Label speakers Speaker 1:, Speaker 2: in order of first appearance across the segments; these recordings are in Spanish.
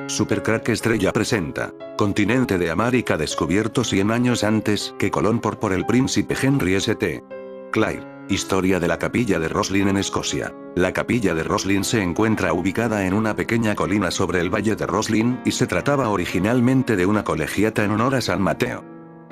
Speaker 1: Supercrack Estrella presenta. Continente de América descubierto 100 años antes que Colón por el príncipe Henry St. Clair. Historia de la capilla de Roslin en Escocia. La capilla de Roslin se encuentra ubicada en una pequeña colina sobre el valle de Roslin, y se trataba originalmente de una colegiata en honor a San Mateo.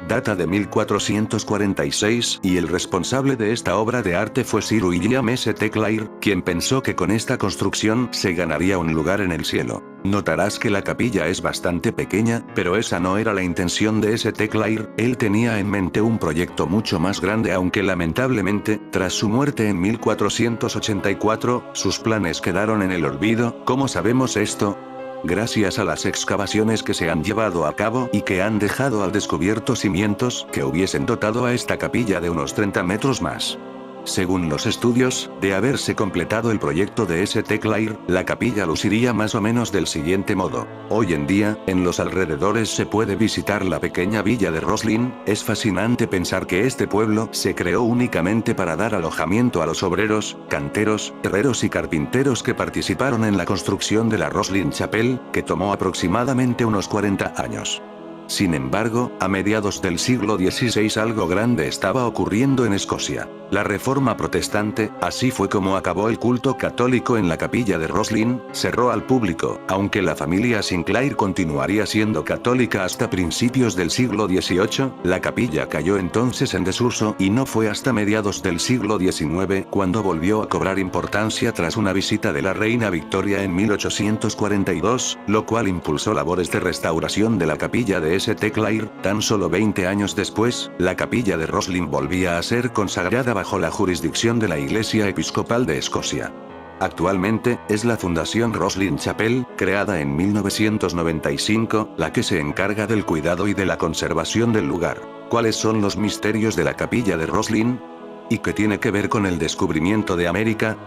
Speaker 1: Data de 1446, y el responsable de esta obra de arte fue Sir William St. Clair, quien pensó que con esta construcción se ganaría un lugar en el cielo. Notarás que la capilla es bastante pequeña, pero esa no era la intención de St. Clair. Él tenía en mente un proyecto mucho más grande, aunque lamentablemente, tras su muerte en 1484, sus planes quedaron en el olvido. ¿Cómo sabemos esto? Gracias a las excavaciones que se han llevado a cabo y que han dejado al descubierto cimientos que hubiesen dotado a esta capilla de unos 30 metros más. Según los estudios, de haberse completado el proyecto de St. Clair, la capilla luciría más o menos del siguiente modo. Hoy en día, en los alrededores se puede visitar la pequeña villa de Roslin. Es fascinante pensar que este pueblo se creó únicamente para dar alojamiento a los obreros, canteros, herreros y carpinteros que participaron en la construcción de la Roslin Chapel, que tomó aproximadamente unos 40 años. Sin embargo, a mediados del siglo XVI algo grande estaba ocurriendo en Escocia. La Reforma Protestante, así fue como acabó el culto católico en la capilla de Roslin, cerró al público, aunque la familia Sinclair continuaría siendo católica hasta principios del siglo XVIII, la capilla cayó entonces en desuso, y no fue hasta mediados del siglo XIX cuando volvió a cobrar importancia tras una visita de la reina Victoria en 1842, lo cual impulsó labores de restauración de la capilla de St. Clair. Tan solo 20 años después, la capilla de Roslin volvía a ser consagrada bajo la jurisdicción de la Iglesia Episcopal de Escocia. Actualmente, es la Fundación Roslin Chapel, creada en 1995, la que se encarga del cuidado y de la conservación del lugar. ¿Cuáles son los misterios de la capilla de Roslin? ¿Y qué tiene que ver con el descubrimiento de América?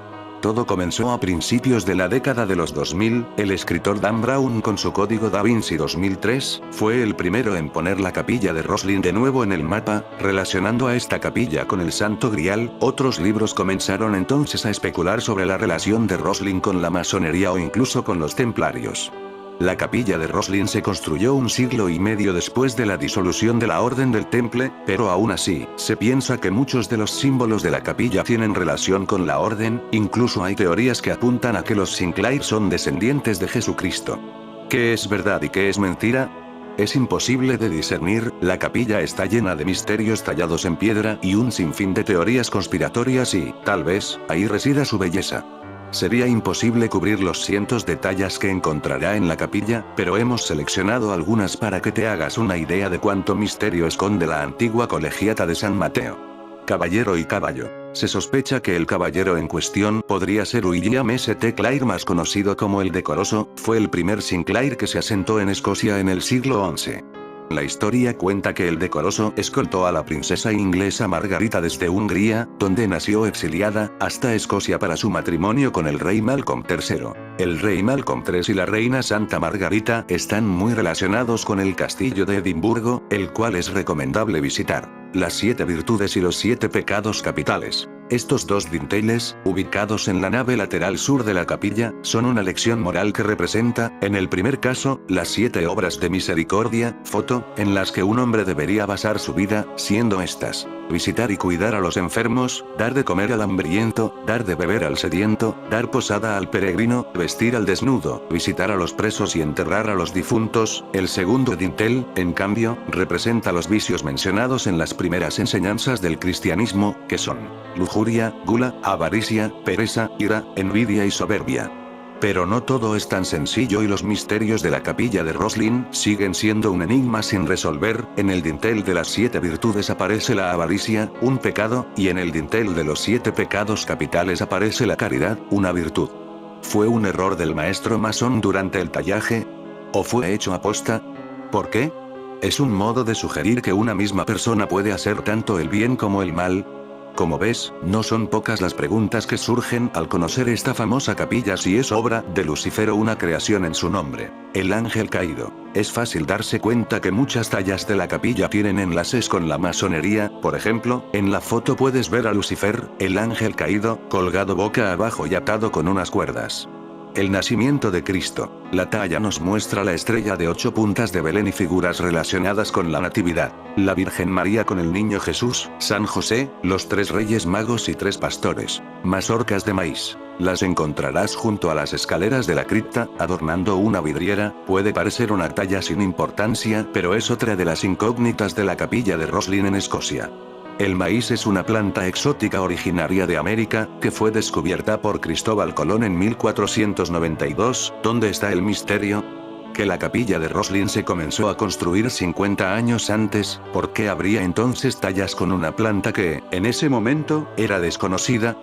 Speaker 1: Todo comenzó a principios de la década de los 2000, el escritor Dan Brown con su Código Da Vinci 2003, fue el primero en poner la capilla de Roslin de nuevo en el mapa, relacionando a esta capilla con el Santo Grial. Otros libros comenzaron entonces a especular sobre la relación de Roslin con la masonería o incluso con los templarios. La capilla de Roslin se construyó un siglo y medio después de la disolución de la Orden del Temple, pero aún así, se piensa que muchos de los símbolos de la capilla tienen relación con la orden. Incluso hay teorías que apuntan a que los Sinclair son descendientes de Jesucristo. ¿Qué es verdad y qué es mentira? Es imposible de discernir. La capilla está llena de misterios tallados en piedra y un sinfín de teorías conspiratorias, y, tal vez, ahí resida su belleza. Sería imposible cubrir los cientos de tallas que encontrará en la capilla, pero hemos seleccionado algunas para que te hagas una idea de cuánto misterio esconde la antigua colegiata de San Mateo. Caballero y caballo. Se sospecha que el caballero en cuestión podría ser William St. Clair, más conocido como el Decoroso. Fue el primer Sinclair que se asentó en Escocia en el siglo XI. La historia cuenta que el Decoroso escoltó a la princesa inglesa Margarita desde Hungría, donde nació exiliada, hasta Escocia para su matrimonio con el rey Malcolm III. El rey Malcolm III y la reina Santa Margarita están muy relacionados con el castillo de Edimburgo, el cual es recomendable visitar. Las 7 virtudes y los 7 pecados capitales. Estos dos dinteles, ubicados en la nave lateral sur de la capilla, son una lección moral que representa, en el primer caso, las 7 obras de misericordia, foto, en las que un hombre debería basar su vida, siendo estas: visitar y cuidar a los enfermos, dar de comer al hambriento, dar de beber al sediento, dar posada al peregrino, vestir al desnudo, visitar a los presos y enterrar a los difuntos. El segundo dintel, en cambio, representa los vicios mencionados en las primeras enseñanzas del cristianismo, que son lujuria, gula, avaricia, pereza, ira, envidia y soberbia. Pero no todo es tan sencillo, y los misterios de la capilla de Roslin siguen siendo un enigma sin resolver. En el dintel de las 7 virtudes aparece la avaricia, un pecado, y en el dintel de los 7 pecados capitales aparece la caridad, una virtud. ¿Fue un error del maestro masón durante el tallaje? ¿O fue hecho aposta? ¿Por qué? Es un modo de sugerir que una misma persona puede hacer tanto el bien como el mal. Como ves, no son pocas las preguntas que surgen al conocer esta famosa capilla, si es obra de Lucifer o una creación en su nombre. El ángel caído. Es fácil darse cuenta que muchas tallas de la capilla tienen enlaces con la masonería. Por ejemplo, en la foto puedes ver a Lucifer, el ángel caído, colgado boca abajo y atado con unas cuerdas. El nacimiento de Cristo. La talla nos muestra la estrella de 8 puntas de Belén y figuras relacionadas con la Natividad. La Virgen María con el Niño Jesús, San José, los 3 Reyes Magos y 3 pastores. Mazorcas de maíz. Las encontrarás junto a las escaleras de la cripta, adornando una vidriera. Puede parecer una talla sin importancia, pero es otra de las incógnitas de la capilla de Roslin en Escocia. El maíz es una planta exótica originaria de América, que fue descubierta por Cristóbal Colón en 1492. ¿Dónde está el misterio? Que la capilla de Roslin se comenzó a construir 50 años antes. ¿Por qué habría entonces tallas con una planta que, en ese momento, era desconocida?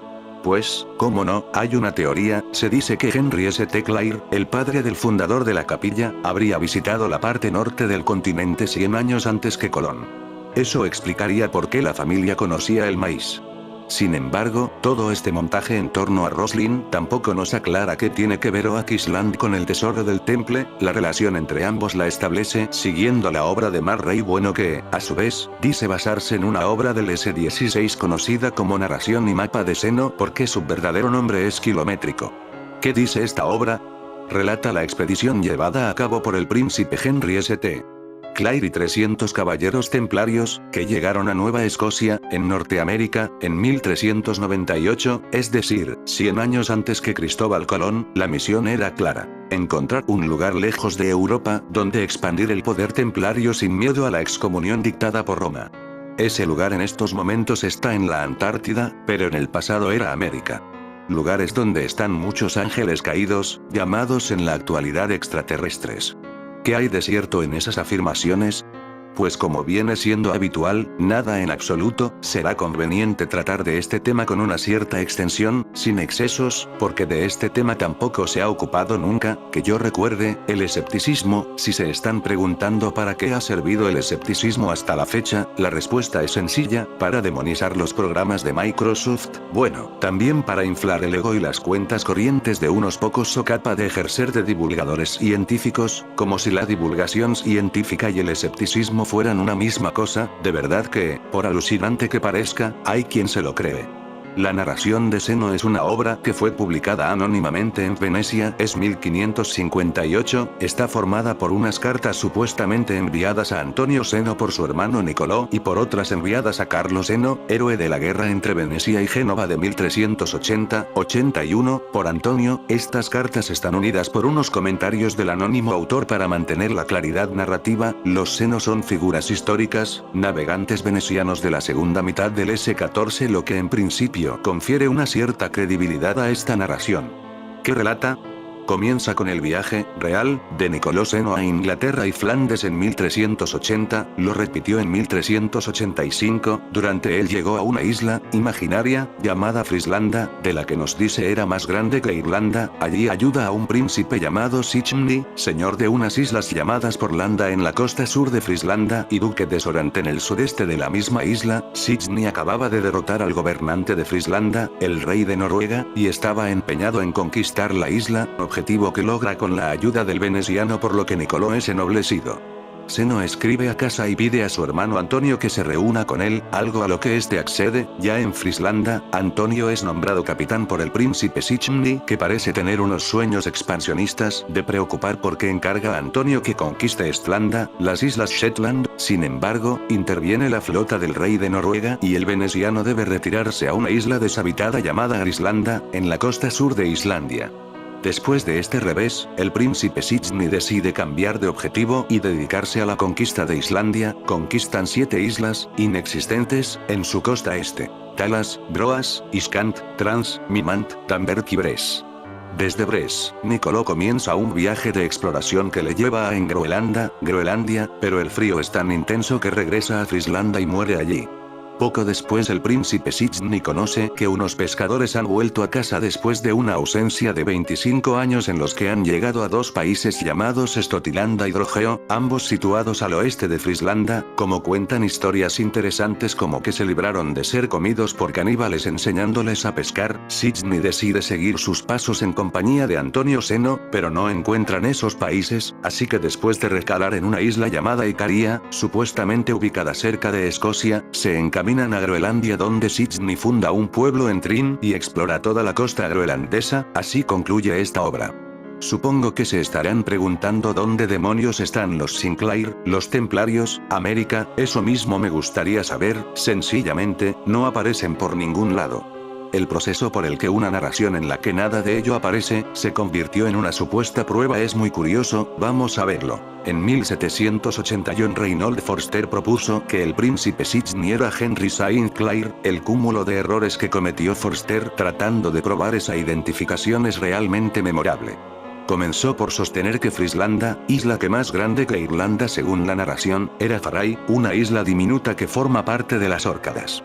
Speaker 1: Pues, cómo no, hay una teoría. Se dice que Henry St. Clair, el padre del fundador de la capilla, habría visitado la parte norte del continente 100 años antes que Colón. Eso explicaría por qué la familia conocía el maíz. Sin embargo, todo este montaje en torno a Roslin tampoco nos aclara qué tiene que ver Oak Island con el tesoro del temple. La relación entre ambos la establece siguiendo la obra de Murray Bueno que, a su vez, dice basarse en una obra del S-16 conocida como Narración y Mapa de Seno porque su verdadero nombre es kilométrico. ¿Qué dice esta obra? Relata la expedición llevada a cabo por el príncipe Henry St. Clair y 300 caballeros templarios, que llegaron a Nueva Escocia, en Norteamérica, en 1398, es decir, 100 años antes que Cristóbal Colón. La misión era clara: encontrar un lugar lejos de Europa, donde expandir el poder templario sin miedo a la excomunión dictada por Roma. Ese lugar en estos momentos está en la Antártida, pero en el pasado era América. Lugares donde están muchos ángeles caídos, llamados en la actualidad extraterrestres. ¿Qué hay de cierto en esas afirmaciones? Pues como viene siendo habitual, nada en absoluto. Será conveniente tratar de este tema con una cierta extensión, sin excesos, porque de este tema tampoco se ha ocupado nunca, que yo recuerde, el escepticismo. Si se están preguntando para qué ha servido el escepticismo hasta la fecha, la respuesta es sencilla: para demonizar los programas de Microsoft. Bueno, también para inflar el ego y las cuentas corrientes de unos pocos o capaz de ejercer de divulgadores científicos, como si la divulgación científica y el escepticismo fueran una misma cosa. De verdad que, por alucinante que parezca, hay quien se lo cree. La Narración de Seno es una obra que fue publicada anónimamente en Venecia, es 1558, está formada por unas cartas supuestamente enviadas a Antonio Seno por su hermano Nicolò y por otras enviadas a Carlo Seno, héroe de la guerra entre Venecia y Génova de 1380-81, por Antonio. Estas cartas están unidas por unos comentarios del anónimo autor para mantener la claridad narrativa. Los Seno son figuras históricas, navegantes venecianos de la segunda mitad del S-14, lo que en principio confiere una cierta credibilidad a esta narración. ¿Qué relata? Comienza con el viaje real de Nicolò Seno a Inglaterra y Flandes en 1380, lo repitió en 1385, durante él llegó a una isla imaginaria, llamada Frislanda, de la que nos dice era más grande que Irlanda. Allí ayuda a un príncipe llamado Sichmni, señor de unas islas llamadas Porlanda en la costa sur de Frislanda y duque de Sorante en el sudeste de la misma isla. Sichmni acababa de derrotar al gobernante de Frislanda, el rey de Noruega, y estaba empeñado en conquistar la isla, objetivo que logra con la ayuda del veneciano, por lo que Nicolò es ennoblecido. Seno escribe a casa y pide a su hermano Antonio que se reúna con él, algo a lo que este accede. Ya en Frislanda, Antonio es nombrado capitán por el príncipe Sichmni, que parece tener unos sueños expansionistas de preocupar porque encarga a Antonio que conquiste Estlanda, las islas Shetland. Sin embargo, interviene la flota del rey de Noruega y el veneciano debe retirarse a una isla deshabitada llamada Grislanda, en la costa sur de Islandia. Después de este revés, el príncipe Sichmni decide cambiar de objetivo y dedicarse a la conquista de Islandia. Conquistan 7 islas, inexistentes, en su costa este: Talas, Broas, Iskant, Trans, Mimant, Tamberg y Bres. Desde Bres, Nicolò comienza un viaje de exploración que le lleva a Groenlandia, pero el frío es tan intenso que regresa a Frislanda y muere allí. Poco después el príncipe Sichmni conoce que unos pescadores han vuelto a casa después de una ausencia de 25 años en los que han llegado a 2 países llamados Estotilanda y Drogeo, ambos situados al oeste de Frislanda. Como cuentan historias interesantes como que se libraron de ser comidos por caníbales enseñándoles a pescar, Sichmni decide seguir sus pasos en compañía de Antonio Seno, pero no encuentran esos países, así que después de recalar en una isla llamada Icaria, supuestamente ubicada cerca de Escocia, se encaminan caminan a Groenlandia donde Sidney funda un pueblo en Trin y explora toda la costa groenlandesa, así concluye esta obra. Supongo que se estarán preguntando dónde demonios están los Sinclair, los Templarios, América, eso mismo me gustaría saber, sencillamente, no aparecen por ningún lado. El proceso por el que una narración en la que nada de ello aparece, se convirtió en una supuesta prueba es muy curioso, vamos a verlo. En 1780 John Reinhold Forster propuso que el príncipe Sidney era Henry St. Clair, el cúmulo de errores que cometió Forster tratando de probar esa identificación es realmente memorable. Comenzó por sostener que Frislanda, isla que más grande que Irlanda según la narración, era Faray, una isla diminuta que forma parte de las Órcadas.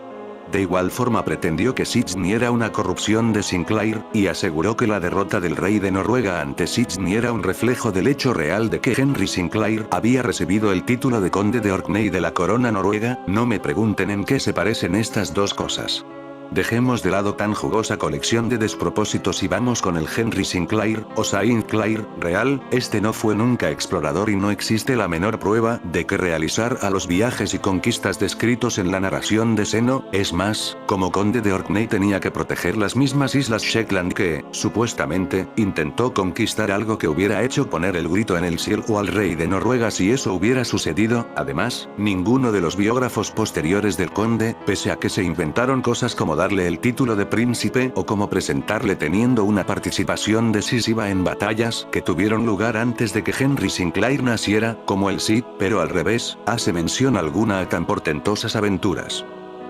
Speaker 1: De igual forma pretendió que Sidney era una corrupción de Sinclair, y aseguró que la derrota del rey de Noruega ante Sidney era un reflejo del hecho real de que Henry Sinclair había recibido el título de conde de Orkney de la corona noruega, no me pregunten en qué se parecen estas dos cosas. Dejemos de lado tan jugosa colección de despropósitos y vamos con el Henry Sinclair, o St. Clair, real, este no fue nunca explorador y no existe la menor prueba de que realizara los viajes y conquistas descritos en la narración de Seno, es más, como conde de Orkney tenía que proteger las mismas islas Shetland que, supuestamente, intentó conquistar algo que hubiera hecho poner el grito en el cielo al rey de Noruega si eso hubiera sucedido, además, ninguno de los biógrafos posteriores del conde, pese a que se inventaron cosas como darle el título de príncipe o como presentarle teniendo una participación decisiva en batallas que tuvieron lugar antes de que Henry Sinclair naciera, como el Cid, pero al revés, hace mención alguna a tan portentosas aventuras.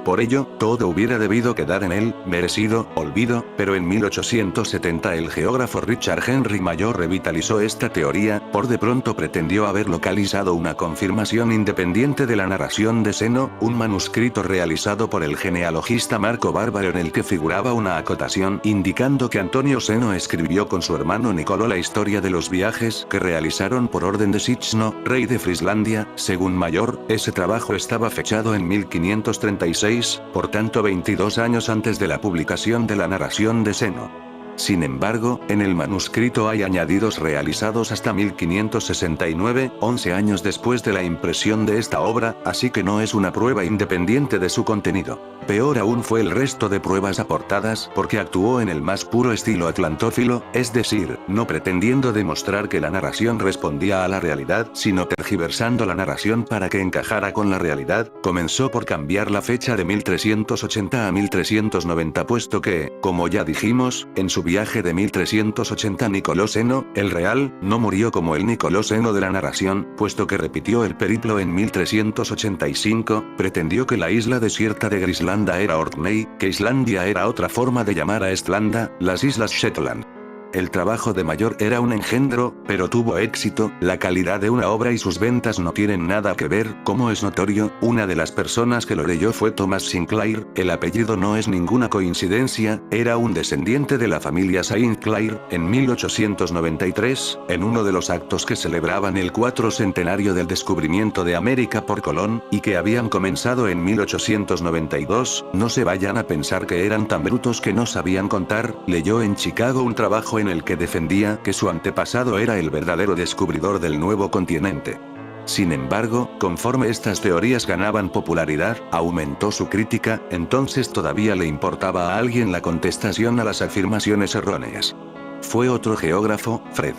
Speaker 1: Por ello, todo hubiera debido quedar en el merecido olvido, pero en 1870 el geógrafo Richard Henry Mayor revitalizó esta teoría, por de pronto pretendió haber localizado una confirmación independiente de la narración de Seno, un manuscrito realizado por el genealogista Marco Bárbaro en el que figuraba una acotación indicando que Antonio Seno escribió con su hermano Nicolò la historia de los viajes que realizaron por orden de Sigsno, rey de Frislandia, según Mayor, ese trabajo estaba fechado en 1536. Por tanto 22 años antes de la publicación de la narración de Seno. Sin embargo, en el manuscrito hay añadidos realizados hasta 1569, 11 años después de la impresión de esta obra, así que no es una prueba independiente de su contenido. Peor aún fue el resto de pruebas aportadas porque actuó en el más puro estilo atlantófilo, es decir, no pretendiendo demostrar que la narración respondía a la realidad, sino tergiversando la narración para que encajara con la realidad, comenzó por cambiar la fecha de 1380 a 1390 puesto que, como ya dijimos, en su viaje de 1380 Nicolò Seno, el real, no murió como el Nicolò Seno de la narración, puesto que repitió el periplo en 1385, pretendió que la isla desierta de Grislanda era Orkney, que Islandia era otra forma de llamar a Estlanda, las islas Shetland. El trabajo de Mayor era un engendro, pero tuvo éxito, la calidad de una obra y sus ventas no tienen nada que ver, como es notorio, una de las personas que lo leyó fue Thomas Sinclair, el apellido no es ninguna coincidencia, era un descendiente de la familia St. Clair, en 1893, en uno de los actos que celebraban el 4 centenario del descubrimiento de América por Colón, y que habían comenzado en 1892, no se vayan a pensar que eran tan brutos que no sabían contar, leyó en Chicago un trabajo en el que defendía que su antepasado era el verdadero descubridor del nuevo continente. Sin embargo, conforme estas teorías ganaban popularidad, aumentó su crítica, entonces todavía le importaba a alguien la contestación a las afirmaciones erróneas. Fue otro geógrafo, Fred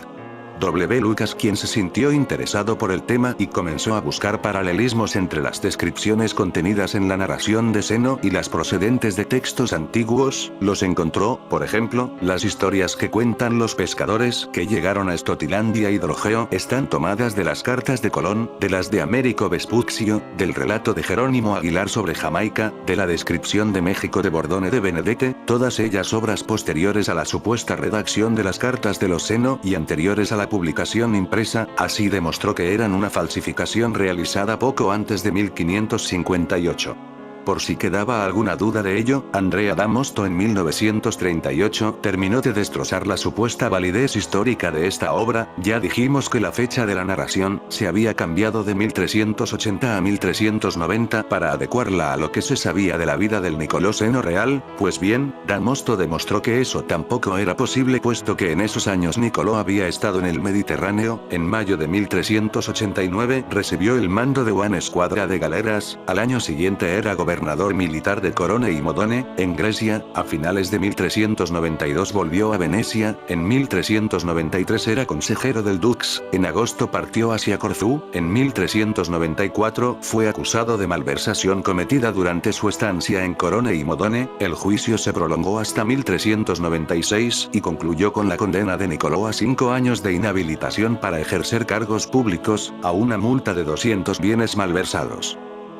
Speaker 1: W. Lucas quien se sintió interesado por el tema y comenzó a buscar paralelismos entre las descripciones contenidas en la narración de Seno y las procedentes de textos antiguos, los encontró, por ejemplo, las historias que cuentan los pescadores que llegaron a Estotilandia y Drogeo están tomadas de las cartas de Colón, de las de Américo Vespuccio, del relato de Jerónimo Aguilar sobre Jamaica, de la descripción de México de Bordone de Benedete, todas ellas obras posteriores a la supuesta redacción de las cartas de los Seno y anteriores a la publicación impresa, así demostró que eran una falsificación realizada poco antes de 1558. Por si quedaba alguna duda de ello, Andrea da Mosto en 1938 terminó de destrozar la supuesta validez histórica de esta obra, ya dijimos que la fecha de la narración se había cambiado de 1380 a 1390 para adecuarla a lo que se sabía de la vida del Nicolò Seno real, pues bien, da Mosto demostró que eso tampoco era posible puesto que en esos años Nicolò había estado en el Mediterráneo, en mayo de 1389 recibió el mando de una escuadra de galeras, al año siguiente era gobernador gobernador militar de Corone y Modone, en Grecia, a finales de 1392 volvió a Venecia, en 1393 era consejero del Dux, en agosto partió hacia Corfú, en 1394 fue acusado de malversación cometida durante su estancia en Corone y Modone, el juicio se prolongó hasta 1396 y concluyó con la condena de Nicolò a 5 años de inhabilitación para ejercer cargos públicos, a una multa de 200 bienes malversados.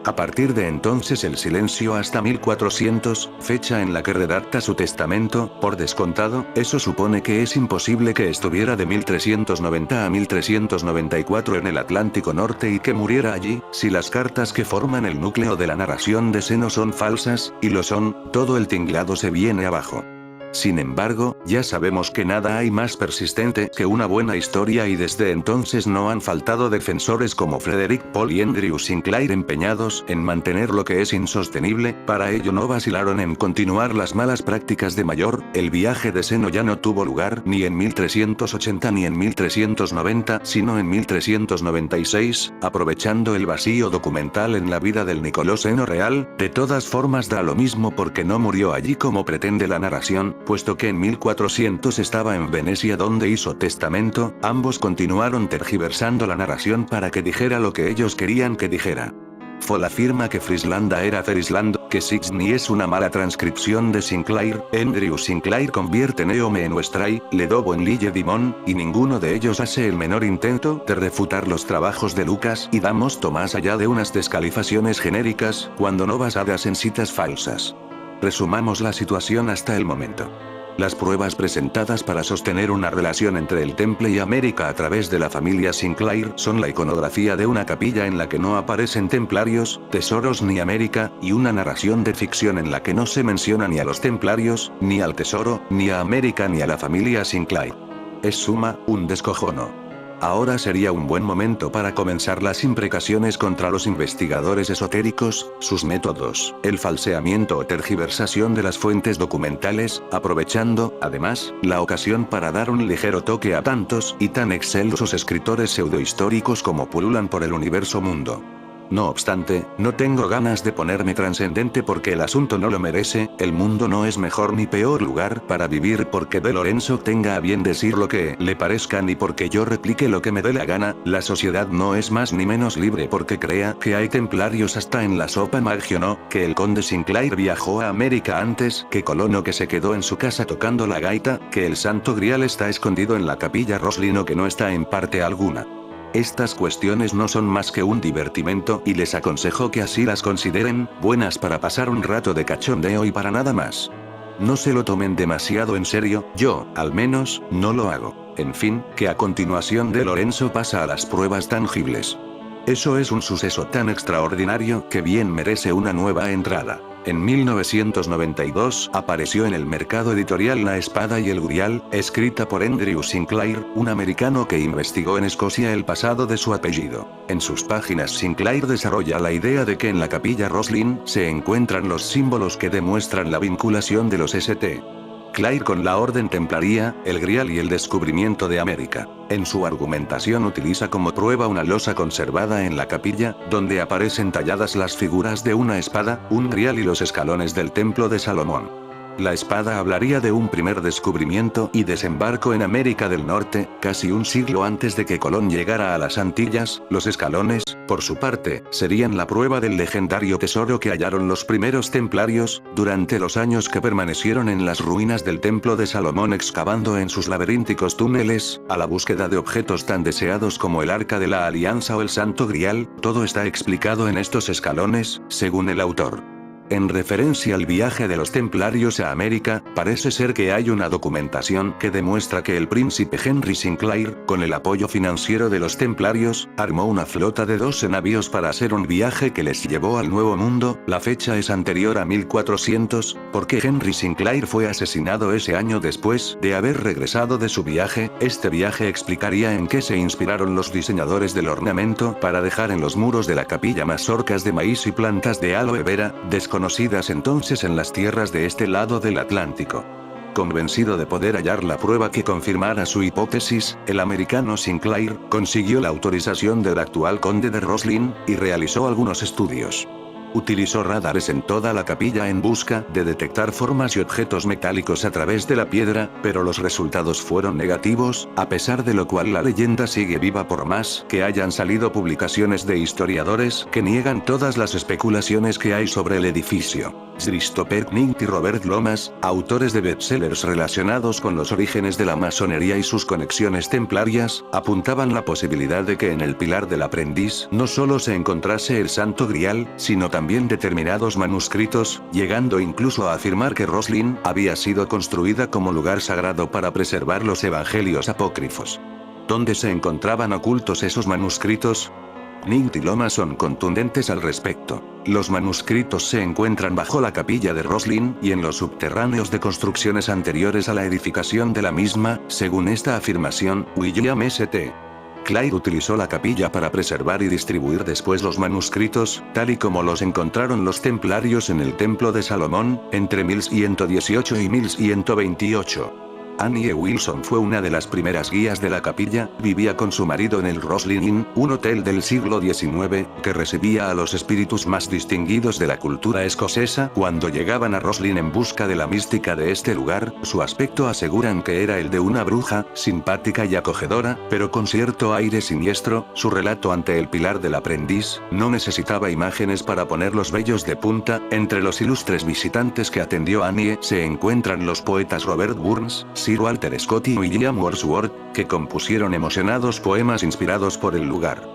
Speaker 1: A partir de entonces el silencio hasta 1400, fecha en la que redacta su testamento, por descontado, eso supone que es imposible que estuviera de 1390 a 1394 en el Atlántico Norte y que muriera allí, si las cartas que forman el núcleo de la narración de Seno son falsas, y lo son, todo el tinglado se viene abajo. Sin embargo, ya sabemos que nada hay más persistente que una buena historia y desde entonces no han faltado defensores como Frederick Paul y Andrew Sinclair empeñados en mantener lo que es insostenible, para ello no vacilaron en continuar las malas prácticas de Mayor, el viaje de Seno ya no tuvo lugar ni en 1380 ni en 1390 sino en 1396, aprovechando el vacío documental en la vida del Nicolò Seno real, de todas formas da lo mismo porque no murió allí como pretende la narración, puesto que en 1400 estaba en Venecia donde hizo testamento, ambos continuaron tergiversando la narración para que dijera lo que ellos querían que dijera. Foll afirma que Frislanda era Ferisland, que Sixni es una mala transcripción de Sinclair, Andrew Sinclair convierte Neome en Westray, Ledobo en Lille Dimon, y ninguno de ellos hace el menor intento de refutar los trabajos de Lucas y damos más allá de unas descalificaciones genéricas, cuando no basadas en citas falsas. Resumamos la situación hasta el momento. Las pruebas presentadas para sostener una relación entre el Temple y América a través de la familia Sinclair son la iconografía de una capilla en la que no aparecen templarios, tesoros ni América, y una narración de ficción en la que no se menciona ni a los templarios, ni al tesoro, ni a América ni a la familia Sinclair. Es suma, un descojono. Ahora sería un buen momento para comenzar las imprecaciones contra los investigadores esotéricos, sus métodos, el falseamiento o tergiversación de las fuentes documentales, aprovechando, además, la ocasión para dar un ligero toque a tantos y tan excelsos escritores pseudohistóricos como pululan por el universo mundo. No obstante, no tengo ganas de ponerme trascendente porque el asunto no lo merece, el mundo no es mejor ni peor lugar para vivir porque De Lorenzo tenga a bien decir lo que le parezca ni porque yo replique lo que me dé la gana, la sociedad no es más ni menos libre porque crea que hay templarios hasta en la sopa Maggio, que el conde Sinclair viajó a América antes que Colón o que se quedó en su casa tocando la gaita, que el Santo Grial está escondido en la capilla Roslin o que no está en parte alguna. Estas cuestiones no son más que un divertimento y les aconsejo que así las consideren, buenas para pasar un rato de cachondeo y para nada más. No se lo tomen demasiado en serio, yo, al menos, no lo hago. En fin, que a continuación De Lorenzo pasa a las pruebas tangibles. Eso es un suceso tan extraordinario que bien merece una nueva entrada. En 1992 apareció en el mercado editorial La Espada y el Grial, escrita por Andrew Sinclair, un americano que investigó en Escocia el pasado de su apellido. En sus páginas Sinclair desarrolla la idea de que en la capilla Roslin se encuentran los símbolos que demuestran la vinculación de los St. Clair con la Orden Templaría, el Grial y el descubrimiento de América. En su argumentación utiliza como prueba una losa conservada en la capilla, donde aparecen talladas las figuras de una espada, un grial y los escalones del Templo de Salomón. La espada hablaría de un primer descubrimiento y desembarco en América del Norte, casi un siglo antes de que Colón llegara a las Antillas. Los escalones, por su parte, serían la prueba del legendario tesoro que hallaron los primeros templarios, durante los años que permanecieron en las ruinas del Templo de Salomón excavando en sus laberínticos túneles, a la búsqueda de objetos tan deseados como el Arca de la Alianza o el Santo Grial. Todo está explicado en estos escalones, según el autor. En referencia al viaje de los templarios a América, parece ser que hay una documentación que demuestra que el príncipe Henry Sinclair, con el apoyo financiero de los templarios, armó una flota de 12 navíos para hacer un viaje que les llevó al Nuevo Mundo. La fecha es anterior a 1400, porque Henry Sinclair fue asesinado ese año después de haber regresado de su viaje. Este viaje explicaría en qué se inspiraron los diseñadores del ornamento para dejar en los muros de la capilla mazorcas de maíz y plantas de aloe vera, conocidas entonces en las tierras de este lado del Atlántico. Convencido de poder hallar la prueba que confirmara su hipótesis, el americano Sinclair consiguió la autorización del actual conde de Roslin y realizó algunos estudios. Utilizó radares en toda la capilla en busca de detectar formas y objetos metálicos a través de la piedra, pero los resultados fueron negativos, a pesar de lo cual la leyenda sigue viva por más que hayan salido publicaciones de historiadores que niegan todas las especulaciones que hay sobre el edificio. Christopher Knight y Robert Lomas, autores de bestsellers relacionados con los orígenes de la masonería y sus conexiones templarias, apuntaban la posibilidad de que en el pilar del aprendiz no solo se encontrase el Santo Grial, sino también determinados manuscritos, llegando incluso a afirmar que Roslin había sido construida como lugar sagrado para preservar los evangelios apócrifos. ¿Dónde se encontraban ocultos esos manuscritos? Knight y Lomas son contundentes al respecto. Los manuscritos se encuentran bajo la capilla de Roslin y en los subterráneos de construcciones anteriores a la edificación de la misma, según esta afirmación, William St. Clair utilizó la capilla para preservar y distribuir después los manuscritos, tal y como los encontraron los templarios en el Templo de Salomón, entre 1118 y 1128. Annie Wilson fue una de las primeras guías de la capilla, vivía con su marido en el Roslin Inn, un hotel del siglo XIX, que recibía a los espíritus más distinguidos de la cultura escocesa cuando llegaban a Roslin en busca de la mística de este lugar. Su aspecto aseguran que era el de una bruja, simpática y acogedora, pero con cierto aire siniestro. Su relato ante el pilar del aprendiz no necesitaba imágenes para poner los vellos de punta. Entre los ilustres visitantes que atendió Annie se encuentran los poetas Robert Burns, Sir Walter Scott y William Wordsworth, que compusieron emocionados poemas inspirados por el lugar.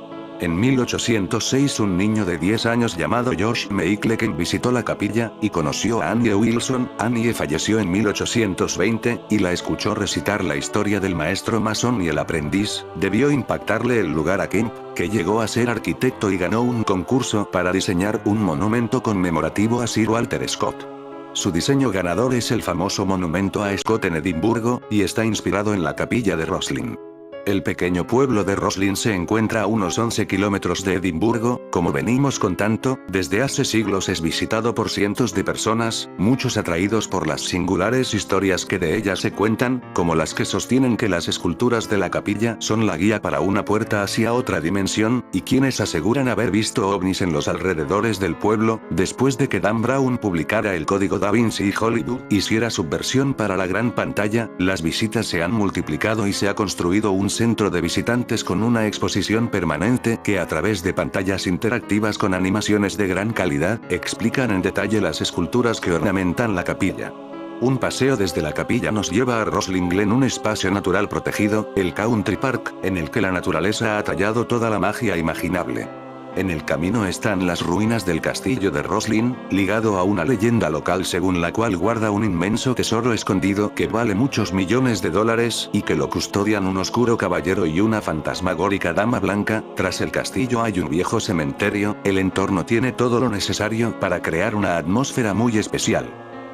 Speaker 1: En 1806 un niño de 10 años llamado Josh Meiklecken visitó la capilla, y conoció a Annie Wilson. Annie falleció en 1820, y la escuchó recitar la historia del maestro masón y el aprendiz. Debió impactarle el lugar a Kemp, que llegó a ser arquitecto y ganó un concurso para diseñar un monumento conmemorativo a Sir Walter Scott. Su diseño ganador es el famoso monumento a Scott en Edimburgo, y está inspirado en la capilla de Roslin. El pequeño pueblo de Roslin se encuentra a unos 11 kilómetros de Edimburgo. Como venimos contando, desde hace siglos es visitado por cientos de personas, muchos atraídos por las singulares historias que de ella se cuentan, como las que sostienen que las esculturas de la capilla son la guía para una puerta hacia otra dimensión, y quienes aseguran haber visto ovnis en los alrededores del pueblo. Después de que Dan Brown publicara el Código Da Vinci y Hollywood hiciera su versión para la gran pantalla, las visitas se han multiplicado y se ha construido un centro de visitantes con una exposición permanente que, a través de pantallas interactivas con animaciones de gran calidad, explican en detalle las esculturas que ornamentan la capilla. Un paseo desde la capilla nos lleva a Roslin Glen, un espacio natural protegido, el Country Park, en el que la naturaleza ha tallado toda la magia imaginable. En el camino están las ruinas del castillo de Roslin, ligado a una leyenda local según la cual guarda un inmenso tesoro escondido que vale muchos millones de dólares, y que lo custodian un oscuro caballero y una fantasmagórica dama blanca. Tras el castillo hay un viejo cementerio. El entorno tiene todo lo necesario para crear una atmósfera muy especial.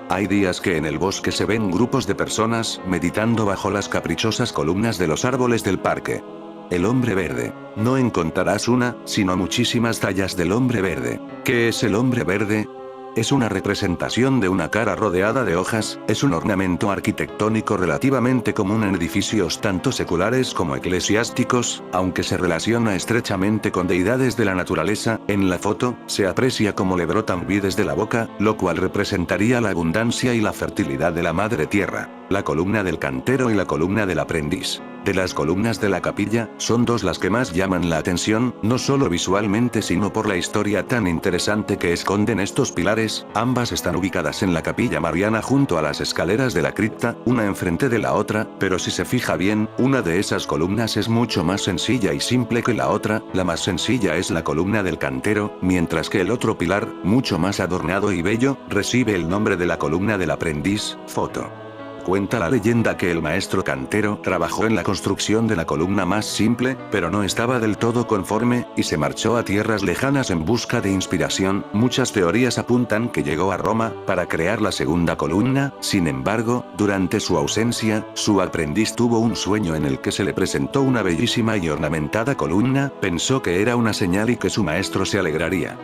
Speaker 1: Hay días que en el bosque se ven grupos de personas meditando bajo las caprichosas columnas de los árboles del parque. El hombre verde. No encontrarás una, sino muchísimas tallas del hombre verde. ¿Qué es el hombre verde? Es una representación de una cara rodeada de hojas. Es un ornamento arquitectónico relativamente común en edificios tanto seculares como eclesiásticos, aunque se relaciona estrechamente con deidades de la naturaleza. En la foto, se aprecia cómo le brotan vides de la boca, lo cual representaría la abundancia y la fertilidad de la madre tierra. La columna del cantero y la columna del aprendiz. De las columnas de la capilla, son dos las que más llaman la atención, no solo visualmente sino por la historia tan interesante que esconden estos pilares. Ambas están ubicadas en la capilla mariana junto a las escaleras de la cripta, una enfrente de la otra, pero si se fija bien, una de esas columnas es mucho más sencilla y simple que la otra. La más sencilla es la columna del cantero, mientras que el otro pilar, mucho más adornado y bello, recibe el nombre de la columna del aprendiz. Foto. Cuenta la leyenda que el maestro cantero trabajó en la construcción de la columna más simple, pero no estaba del todo conforme, y se marchó a tierras lejanas en busca de inspiración. Muchas teorías apuntan que llegó a Roma para crear la segunda columna. Sin embargo, durante su ausencia, su aprendiz tuvo un sueño en el que se le presentó una bellísima y ornamentada columna. Pensó que era una señal y que su maestro se alegraría.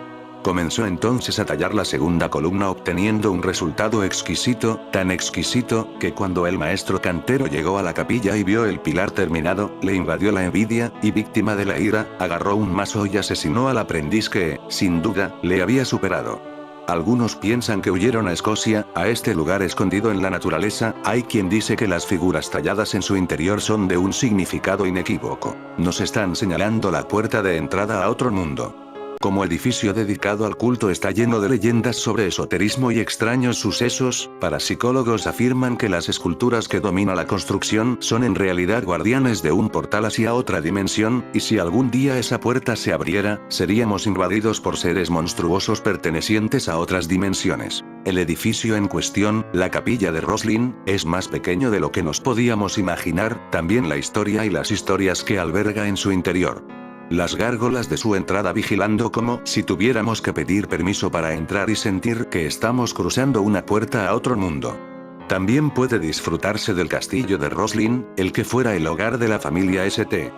Speaker 1: Comenzó entonces a tallar la segunda columna obteniendo un resultado exquisito, tan exquisito, que cuando el maestro cantero llegó a la capilla y vio el pilar terminado, le invadió la envidia, y víctima de la ira, agarró un mazo y asesinó al aprendiz que, sin duda, le había superado. Algunos piensan que huyeron a Escocia, a este lugar escondido en la naturaleza. Hay quien dice que las figuras talladas en su interior son de un significado inequívoco. Nos están señalando la puerta de entrada a otro mundo. Como edificio dedicado al culto está lleno de leyendas sobre esoterismo y extraños sucesos, parapsicólogos afirman que las esculturas que domina la construcción son en realidad guardianes de un portal hacia otra dimensión, y si algún día esa puerta se abriera, seríamos invadidos por seres monstruosos pertenecientes a otras dimensiones. El edificio en cuestión, la capilla de Roslin, es más pequeño de lo que nos podíamos imaginar, también la historia y las historias que alberga en su interior. Las gárgolas de su entrada vigilando como si tuviéramos que pedir permiso para entrar y sentir que estamos cruzando una puerta a otro mundo. También puede disfrutarse del castillo de Roslin, el que fuera el hogar de la familia St.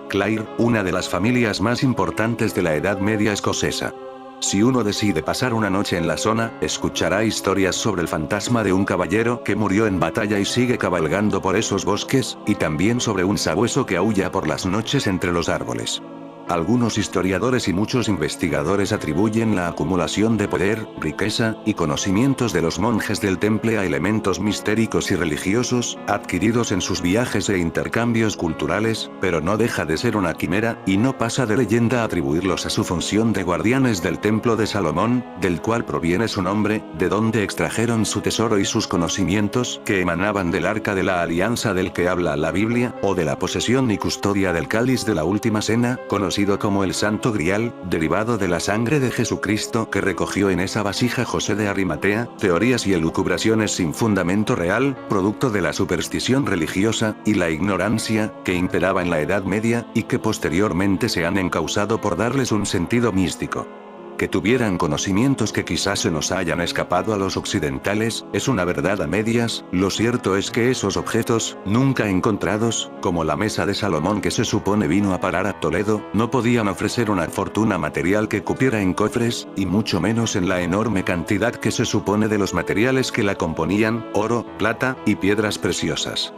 Speaker 1: Clair, una de las familias más importantes de la Edad Media escocesa. Si uno decide pasar una noche en la zona, escuchará historias sobre el fantasma de un caballero que murió en batalla y sigue cabalgando por esos bosques, y también sobre un sabueso que aúlla por las noches entre los árboles. Algunos historiadores y muchos investigadores atribuyen la acumulación de poder, riqueza, y conocimientos de los monjes del temple a elementos mistéricos y religiosos, adquiridos en sus viajes e intercambios culturales, pero no deja de ser una quimera, y no pasa de leyenda atribuirlos a su función de guardianes del templo de Salomón, del cual proviene su nombre, de donde extrajeron su tesoro y sus conocimientos que emanaban del arca de la alianza del que habla la Biblia, o de la posesión y custodia del cáliz de la última cena, conocido como el Santo Grial, derivado de la sangre de Jesucristo que recogió en esa vasija José de Arimatea, teorías y elucubraciones sin fundamento real, producto de la superstición religiosa, y la ignorancia, que imperaba en la Edad Media, y que posteriormente se han encausado por darles un sentido místico. Que tuvieran conocimientos que quizás se nos hayan escapado a los occidentales, es una verdad a medias. Lo cierto es que esos objetos, nunca encontrados, como la mesa de Salomón que se supone vino a parar a Toledo, no podían ofrecer una fortuna material que cupiera en cofres, y mucho menos en la enorme cantidad que se supone de los materiales que la componían, oro, plata, y piedras preciosas.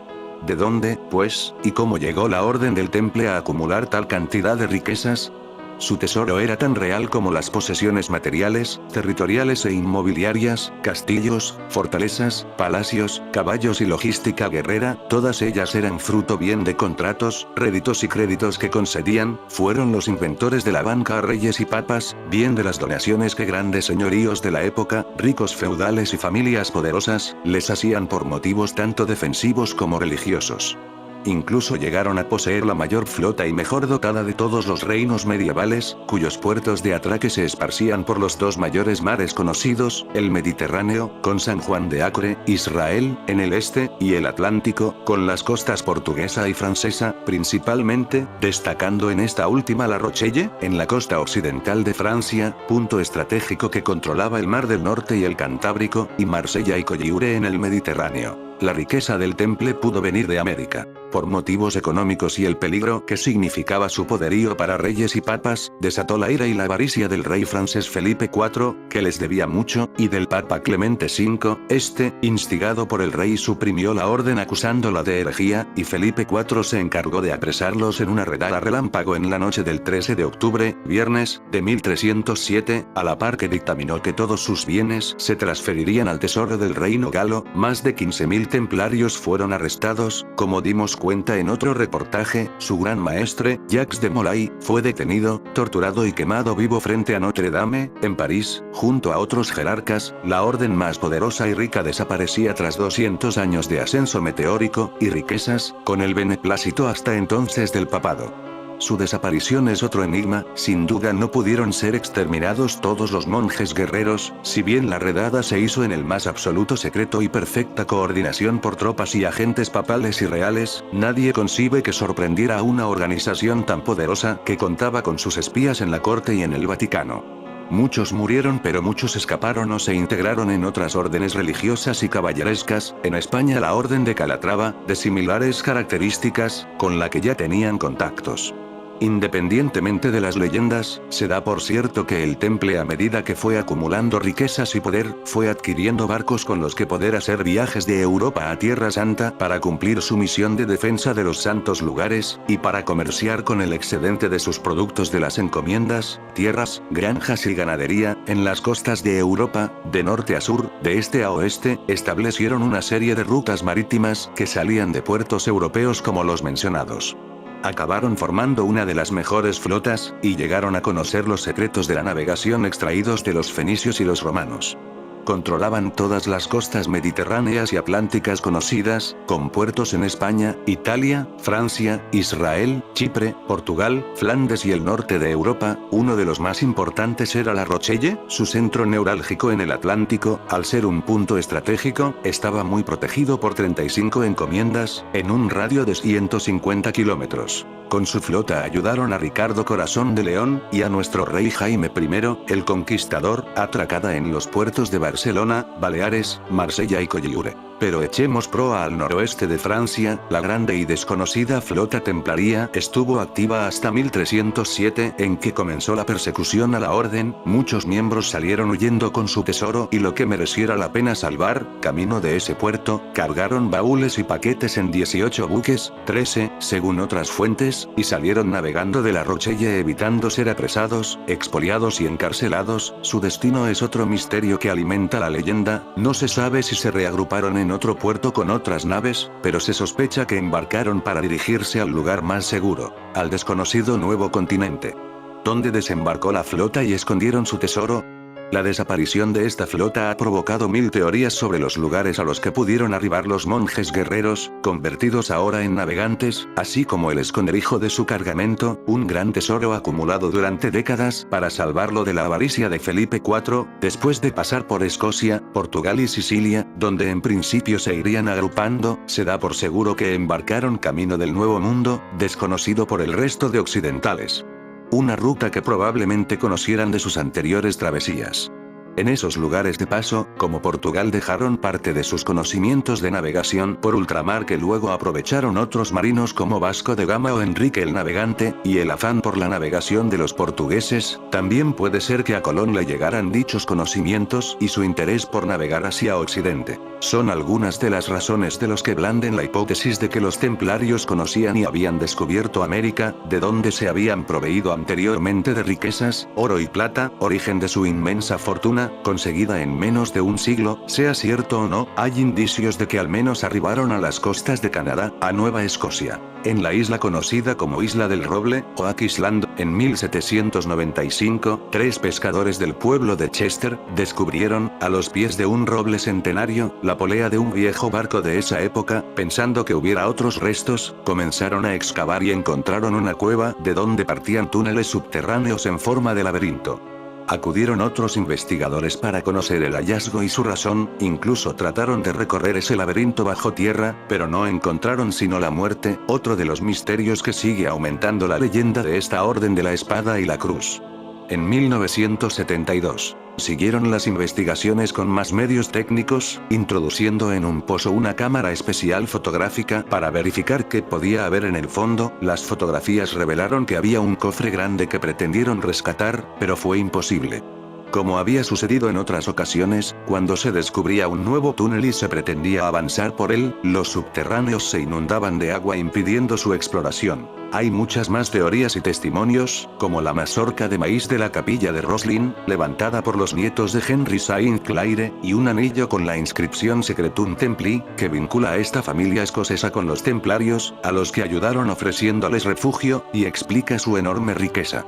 Speaker 1: ¿De dónde, pues, y cómo llegó la Orden del Temple a acumular tal cantidad de riquezas? Su tesoro era tan real como las posesiones materiales, territoriales e inmobiliarias, castillos, fortalezas, palacios, caballos y logística guerrera. Todas ellas eran fruto bien de contratos, réditos y créditos que concedían, fueron los inventores de la banca a reyes y papas, bien de las donaciones que grandes señoríos de la época, ricos feudales y familias poderosas, les hacían por motivos tanto defensivos como religiosos. Incluso llegaron a poseer la mayor flota y mejor dotada de todos los reinos medievales, cuyos puertos de atraque se esparcían por los dos mayores mares conocidos, el Mediterráneo, con San Juan de Acre, Israel, en el este, y el Atlántico, con las costas portuguesa y francesa, principalmente, destacando en esta última La Rochelle, en la costa occidental de Francia, punto estratégico que controlaba el Mar del Norte y el Cantábrico, y Marsella y Colliure en el Mediterráneo. La riqueza del temple pudo venir de América. Por motivos económicos y el peligro que significaba su poderío para reyes y papas, desató la ira y la avaricia del rey francés Felipe IV, que les debía mucho, y del papa Clemente V. Este, instigado por el rey, suprimió la orden acusándola de herejía, y Felipe IV se encargó de apresarlos en una redada relámpago en la noche del 13 de octubre, viernes, de 1307, a la par que dictaminó que todos sus bienes se transferirían al tesoro del reino galo. Más de 15.000 templarios fueron arrestados, como dimos cuenta en otro reportaje. Su gran maestre, Jacques de Molay, fue detenido, torturado y quemado vivo frente a Notre Dame, en París, junto a otros jerarcas. La orden más poderosa y rica desaparecía tras 200 años de ascenso meteórico, y riquezas, con el beneplácito hasta entonces del papado. Su desaparición es otro enigma. Sin duda no pudieron ser exterminados todos los monjes guerreros, si bien la redada se hizo en el más absoluto secreto y perfecta coordinación por tropas y agentes papales y reales. Nadie concibe que sorprendiera a una organización tan poderosa que contaba con sus espías en la corte y en el Vaticano. Muchos murieron, pero muchos escaparon o se integraron en otras órdenes religiosas y caballerescas. En España la Orden de Calatrava, de similares características, con la que ya tenían contactos. Independientemente de las leyendas, se da por cierto que el Temple, a medida que fue acumulando riquezas y poder, fue adquiriendo barcos con los que poder hacer viajes de Europa a Tierra Santa para cumplir su misión de defensa de los santos lugares, y para comerciar con el excedente de sus productos de las encomiendas, tierras, granjas y ganadería, en las costas de Europa, de norte a sur, de este a oeste, establecieron una serie de rutas marítimas que salían de puertos europeos como los mencionados. Acabaron formando una de las mejores flotas, y llegaron a conocer los secretos de la navegación extraídos de los fenicios y los romanos. Controlaban todas las costas mediterráneas y atlánticas conocidas, con puertos en España, Italia, Francia, Israel, Chipre, Portugal, Flandes y el norte de Europa. Uno de los más importantes era La Rochelle, su centro neurálgico en el Atlántico. Al ser un punto estratégico, estaba muy protegido por 35 encomiendas, en un radio de 150 kilómetros. Con su flota ayudaron a Ricardo Corazón de León, y a nuestro rey Jaime I, el Conquistador, atracada en los puertos de Barcelona, Baleares, Marsella y Collioure. Pero echemos proa al noroeste de Francia. La grande y desconocida flota templaria estuvo activa hasta 1307, en que comenzó la persecución a la orden. Muchos miembros salieron huyendo con su tesoro y lo que mereciera la pena salvar. Camino de ese puerto, cargaron baúles y paquetes en 18 buques, 13, según otras fuentes, y salieron navegando de La Rochelle evitando ser apresados, expoliados y encarcelados. Su destino es otro misterio que alimenta la leyenda. No se sabe si se reagruparon en otro puerto con otras naves, pero se sospecha que embarcaron para dirigirse al lugar más seguro, al desconocido nuevo continente. ¿Dónde desembarcó la flota y escondieron su tesoro? La desaparición de esta flota ha provocado mil teorías sobre los lugares a los que pudieron arribar los monjes guerreros, convertidos ahora en navegantes, así como el esconderijo de su cargamento, un gran tesoro acumulado durante décadas para salvarlo de la avaricia de Felipe IV, después de pasar por Escocia, Portugal y Sicilia, donde en principio se irían agrupando. Se da por seguro que embarcaron camino del Nuevo Mundo, desconocido por el resto de occidentales. Una ruta que probablemente conocieran de sus anteriores travesías. En esos lugares de paso, como Portugal, dejaron parte de sus conocimientos de navegación por ultramar que luego aprovecharon otros marinos como Vasco de Gama o Enrique el Navegante, y el afán por la navegación de los portugueses. También puede ser que a Colón le llegaran dichos conocimientos y su interés por navegar hacia Occidente. Son algunas de las razones de los que blanden la hipótesis de que los templarios conocían y habían descubierto América, de donde se habían proveído anteriormente de riquezas, oro y plata, origen de su inmensa fortuna, conseguida en menos de un siglo. Sea cierto o no, hay indicios de que al menos arribaron a las costas de Canadá, a Nueva Escocia. En la isla conocida como Isla del Roble, o Oak Island, en 1795, 3 pescadores del pueblo de Chester, descubrieron, a los pies de un roble centenario, la polea de un viejo barco de esa época. Pensando que hubiera otros restos, comenzaron a excavar y encontraron una cueva, de donde partían túneles subterráneos en forma de laberinto. Acudieron otros investigadores para conocer el hallazgo y su razón, incluso trataron de recorrer ese laberinto bajo tierra, pero no encontraron sino la muerte, otro de los misterios que sigue aumentando la leyenda de esta Orden de la Espada y la Cruz. En 1972, siguieron las investigaciones con más medios técnicos, introduciendo en un pozo una cámara especial fotográfica para verificar qué podía haber en el fondo. Las fotografías revelaron que había un cofre grande que pretendieron rescatar, pero fue imposible. Como había sucedido en otras ocasiones, cuando se descubría un nuevo túnel y se pretendía avanzar por él, los subterráneos se inundaban de agua impidiendo su exploración. Hay muchas más teorías y testimonios, como la mazorca de maíz de la capilla de Roslin, levantada por los nietos de Henry Saint Clair, y un anillo con la inscripción Secretum Templi, que vincula a esta familia escocesa con los templarios, a los que ayudaron ofreciéndoles refugio, y explica su enorme riqueza.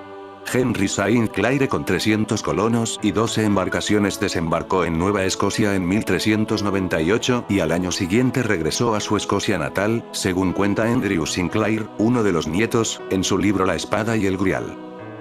Speaker 1: Henry Saint Clair con 300 colonos y 12 embarcaciones desembarcó en Nueva Escocia en 1398 y al año siguiente regresó a su Escocia natal, según cuenta Andrew Sinclair, uno de los nietos, en su libro La Espada y el Grial.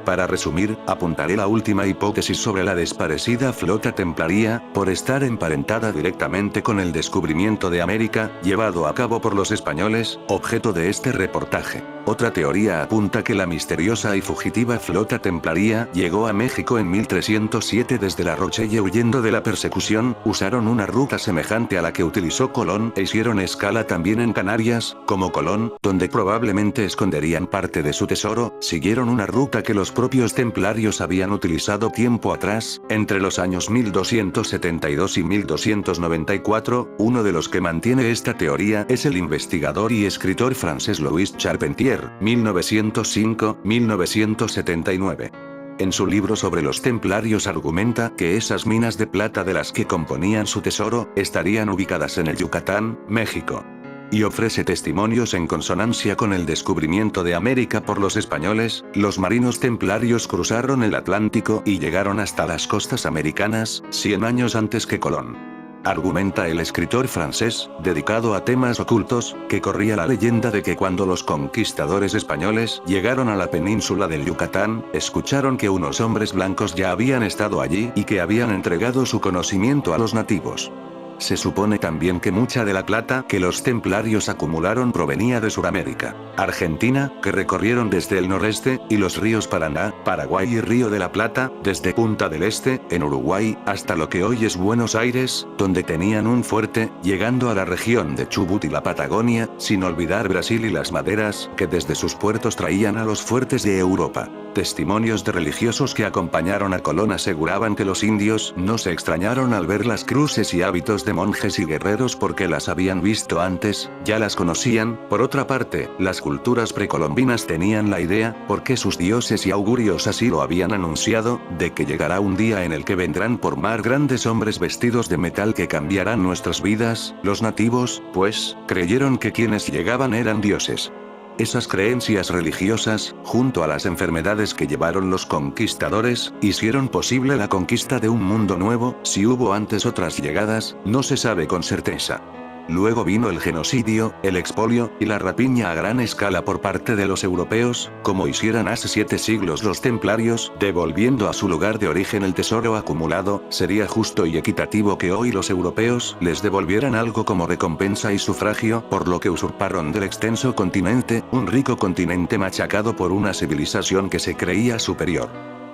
Speaker 1: Para resumir, apuntaré la última hipótesis sobre la desaparecida flota templaria, por estar emparentada directamente con el descubrimiento de América, llevado a cabo por los españoles, objeto de este reportaje. Otra teoría apunta que la misteriosa y fugitiva flota templaria llegó a México en 1307 desde La Rochelle huyendo de la persecución, usaron una ruta semejante a la que utilizó Colón e hicieron escala también en Canarias, como Colón, donde probablemente esconderían parte de su tesoro, siguieron una ruta que los propios templarios habían utilizado tiempo atrás, entre los años 1272 y 1294, uno de los que mantiene esta teoría es el investigador y escritor francés Louis Charpentier, 1905-1979. En su libro sobre los templarios argumenta que esas minas de plata de las que componían su tesoro, estarían ubicadas en el Yucatán, México. Y ofrece testimonios en consonancia con el descubrimiento de América por los españoles, los marinos templarios cruzaron el Atlántico y llegaron hasta las costas americanas, 100 años antes que Colón. Argumenta el escritor francés, dedicado a temas ocultos, que corría la leyenda de que cuando los conquistadores españoles llegaron a la península del Yucatán, escucharon que unos hombres blancos ya habían estado allí y que habían entregado su conocimiento a los nativos. Se supone también que mucha de la plata que los templarios acumularon provenía de Sudamérica, Argentina, que recorrieron desde el noreste, y los ríos Paraná, Paraguay y Río de la Plata, desde Punta del Este, en Uruguay, hasta lo que hoy es Buenos Aires, donde tenían un fuerte, llegando a la región de Chubut y la Patagonia, sin olvidar Brasil y las maderas, que desde sus puertos traían a los fuertes de Europa. Testimonios de religiosos que acompañaron a Colón aseguraban que los indios no se extrañaron al ver las cruces y hábitos de monjes y guerreros porque las habían visto antes, ya las conocían. Por otra parte, las culturas precolombinas tenían la idea, porque sus dioses y augurios así lo habían anunciado, de que llegará un día en el que vendrán por mar grandes hombres vestidos de metal que cambiarán nuestras vidas. Los nativos, pues, creyeron que quienes llegaban eran dioses. Esas creencias religiosas, junto a las enfermedades que llevaron los conquistadores, hicieron posible la conquista de un mundo nuevo. Si hubo antes otras llegadas, no se sabe con certeza. Luego vino el genocidio, el expolio, y la rapiña a gran escala por parte de los europeos, como hicieran hace 7 siglos los templarios, devolviendo a su lugar de origen el tesoro acumulado. Sería justo y equitativo que hoy los europeos les devolvieran algo como recompensa y sufragio por lo que usurparon del extenso continente, un rico continente machacado por una civilización que se creía superior.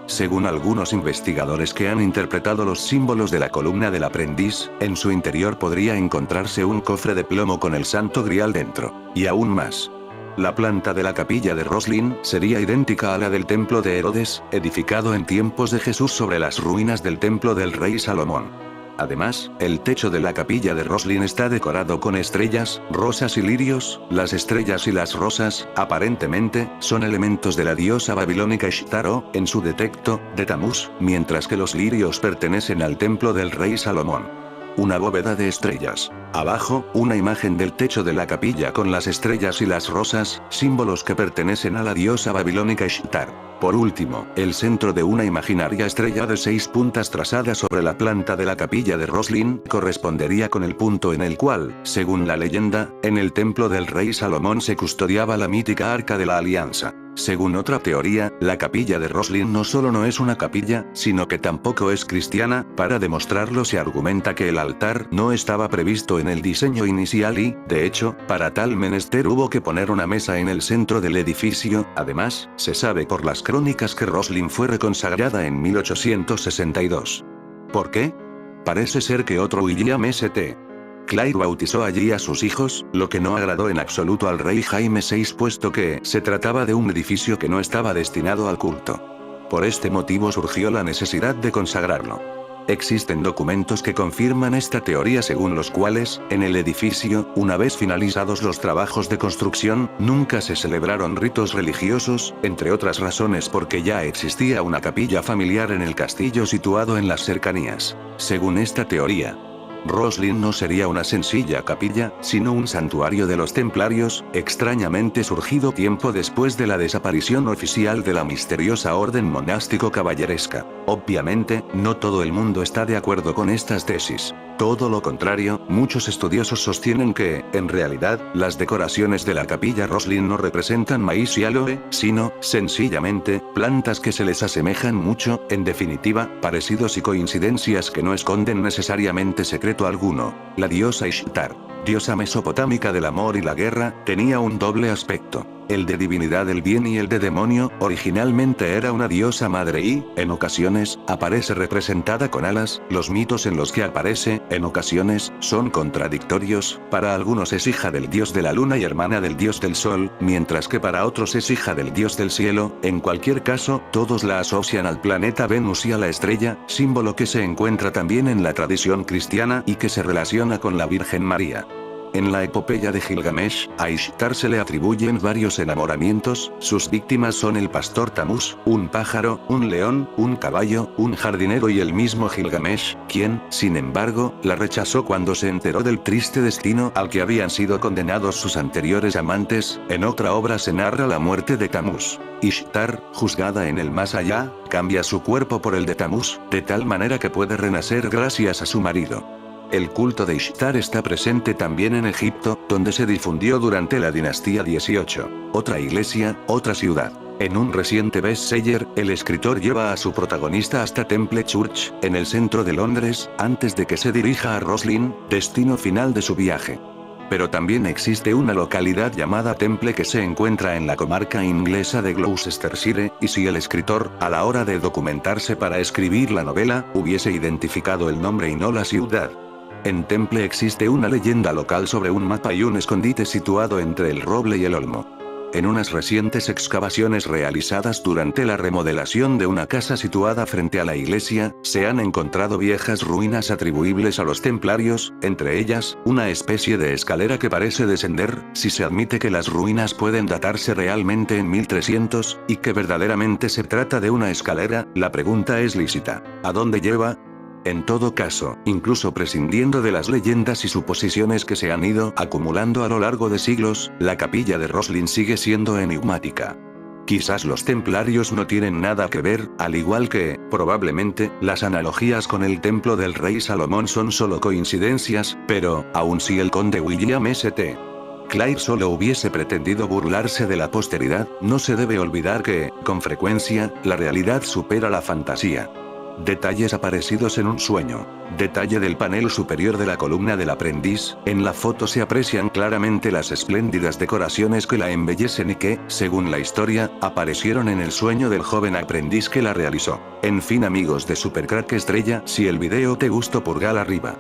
Speaker 1: Según algunos investigadores que han interpretado los símbolos de la columna del aprendiz, en su interior podría encontrarse un cofre de plomo con el Santo Grial dentro. Y aún más. La planta de la capilla de Roslin sería idéntica a la del templo de Herodes, edificado en tiempos de Jesús sobre las ruinas del templo del rey Salomón. Además, el techo de la capilla de Roslin está decorado con estrellas, rosas y lirios. Las estrellas y las rosas, aparentemente, son elementos de la diosa babilónica Ishtar o, en su defecto, de Tamuz, mientras que los lirios pertenecen al templo del rey Salomón. Una bóveda de estrellas. Abajo, una imagen del techo de la capilla con las estrellas y las rosas, símbolos que pertenecen a la diosa babilónica Ishtar. Por último, el centro de una imaginaria estrella de 6 puntas trazada sobre la planta de la capilla de Roslin correspondería con el punto en el cual, según la leyenda, en el templo del rey Salomón se custodiaba la mítica Arca de la Alianza. Según otra teoría, la capilla de Roslin no solo no es una capilla, sino que tampoco es cristiana. Para demostrarlo se argumenta que el altar no estaba previsto en el diseño inicial y, de hecho, para tal menester hubo que poner una mesa en el centro del edificio. Además, se sabe por las crónicas que Roslin fue reconsagrada en 1862. ¿Por qué? Parece ser que otro William St. Clair bautizó allí a sus hijos, lo que no agradó en absoluto al rey Jaime VI puesto que se trataba de un edificio que no estaba destinado al culto. Por este motivo surgió la necesidad de consagrarlo. Existen documentos que confirman esta teoría según los cuales, en el edificio, una vez finalizados los trabajos de construcción, nunca se celebraron ritos religiosos, entre otras razones porque ya existía una capilla familiar en el castillo situado en las cercanías. Según esta teoría, Roslin no sería una sencilla capilla, sino un santuario de los templarios, extrañamente surgido tiempo después de la desaparición oficial de la misteriosa orden monástico-caballeresca. Obviamente, no todo el mundo está de acuerdo con estas tesis. Todo lo contrario, muchos estudiosos sostienen que, en realidad, las decoraciones de la capilla Roslin no representan maíz y aloe, sino, sencillamente, plantas que se les asemejan mucho, en definitiva, parecidos y coincidencias que no esconden necesariamente secreto alguno. La diosa Ishtar, diosa mesopotámica del amor y la guerra, tenía un doble aspecto. El de divinidad del bien y el de demonio, originalmente era una diosa madre y, en ocasiones, aparece representada con alas. Los mitos en los que aparece, en ocasiones, son contradictorios. Para algunos es hija del dios de la luna y hermana del dios del sol, mientras que para otros es hija del dios del cielo. En cualquier caso, todos la asocian al planeta Venus y a la estrella, símbolo que se encuentra también en la tradición cristiana y que se relaciona con la Virgen María. En la epopeya de Gilgamesh, a Ishtar se le atribuyen varios enamoramientos. Sus víctimas son el pastor Tamuz, un pájaro, un león, un caballo, un jardinero y el mismo Gilgamesh, quien, sin embargo, la rechazó cuando se enteró del triste destino al que habían sido condenados sus anteriores amantes. En otra obra se narra la muerte de Tamuz. Ishtar, juzgada en el más allá, cambia su cuerpo por el de Tamuz, de tal manera que puede renacer gracias a su marido. El culto de Ishtar está presente también en Egipto, donde se difundió durante la dinastía 18. Otra iglesia, otra ciudad. En un reciente bestseller, el escritor lleva a su protagonista hasta Temple Church, en el centro de Londres, antes de que se dirija a Roslin, destino final de su viaje. Pero también existe una localidad llamada Temple que se encuentra en la comarca inglesa de Gloucestershire, y si el escritor, a la hora de documentarse para escribir la novela, hubiese identificado el nombre y no la ciudad. En Temple existe una leyenda local sobre un mapa y un escondite situado entre el roble y el olmo. En unas recientes excavaciones realizadas durante la remodelación de una casa situada frente a la iglesia, se han encontrado viejas ruinas atribuibles a los templarios, entre ellas, una especie de escalera que parece descender. Si se admite que las ruinas pueden datarse realmente en 1300, y que verdaderamente se trata de una escalera, la pregunta es lícita. ¿A dónde lleva? En todo caso, incluso prescindiendo de las leyendas y suposiciones que se han ido acumulando a lo largo de siglos, la capilla de Roslin sigue siendo enigmática. Quizás los templarios no tienen nada que ver, al igual que, probablemente, las analogías con el templo del rey Salomón son solo coincidencias, pero, aun si el conde William St. Clair solo hubiese pretendido burlarse de la posteridad, no se debe olvidar que, con frecuencia, la realidad supera la fantasía. Detalles aparecidos en un sueño. Detalle del panel superior de la columna del aprendiz. En la foto se aprecian claramente las espléndidas decoraciones que la embellecen y que, según la historia, aparecieron en el sueño del joven aprendiz que la realizó. En fin amigos de Supercrack Estrella, si el video te gustó pulgar arriba.